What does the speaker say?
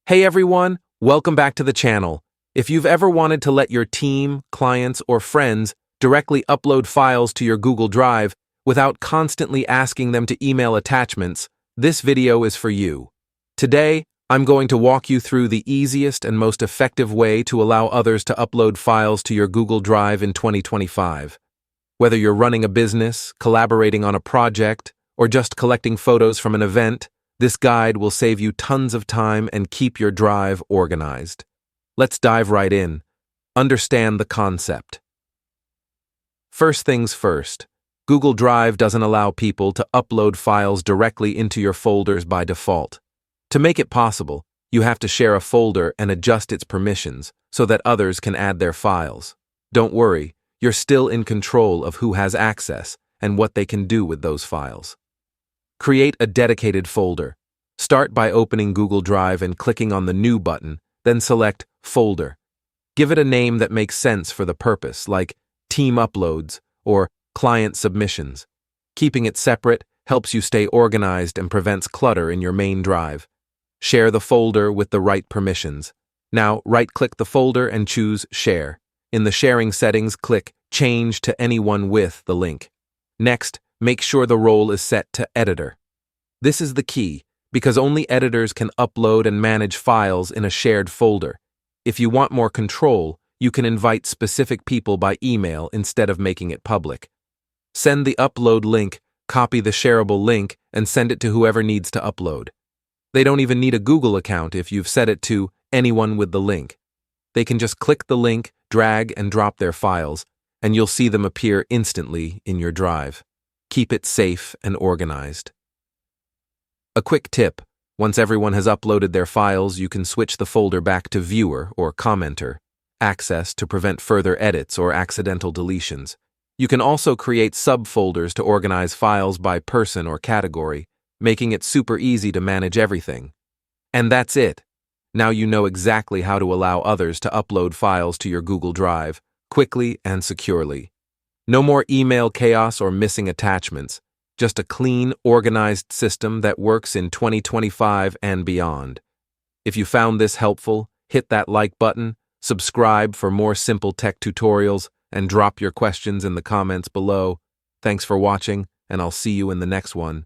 Hey everyone, welcome back to the channel. If you've ever wanted to let your team, clients, or friends directly upload files to your Google Drive without constantly asking them to email attachments, this video is for you. Today, I'm going to walk you through the easiest and most effective way to allow others to upload files to your Google Drive in 2025. Whether you're running a business, collaborating on a project, or just collecting photos from an event, this guide will save you tons of time and keep your drive organized. Let's dive right in. Understand the concept. First things first, Google Drive doesn't allow people to upload files directly into your folders by default. To make it possible, you have to share a folder and adjust its permissions so that others can add their files. Don't worry, you're still in control of who has access and what they can do with those files. Create a dedicated folder. Start by opening Google Drive and clicking on the New button, then select Folder. Give it a name that makes sense for the purpose, like Team Uploads or Client Submissions. Keeping it separate helps you stay organized and prevents clutter in your main drive. Share the folder with the right permissions. Now, right-click the folder and choose Share. In the sharing settings, click Change to Anyone with the link. Next, make sure the role is set to Editor. This is the key, because only editors can upload and manage files in a shared folder. If you want more control, you can invite specific people by email instead of making it public. Send the upload link, copy the shareable link, and send it to whoever needs to upload. They don't even need a Google account if you've set it to Anyone with the link. They can just click the link, drag and drop their files, and you'll see them appear instantly in your drive. Keep it safe and organized. A quick tip: once everyone has uploaded their files, you can switch the folder back to Viewer or Commenter access to prevent further edits or accidental deletions. You can also create subfolders to organize files by person or category, making it super easy to manage everything. And that's it. Now you know exactly how to allow others to upload files to your Google Drive quickly and securely. No more email chaos or missing attachments, just a clean, organized system that works in 2025 and beyond. If you found this helpful, hit that like button, subscribe for more simple tech tutorials, and drop your questions in the comments below. Thanks for watching, and I'll see you in the next one.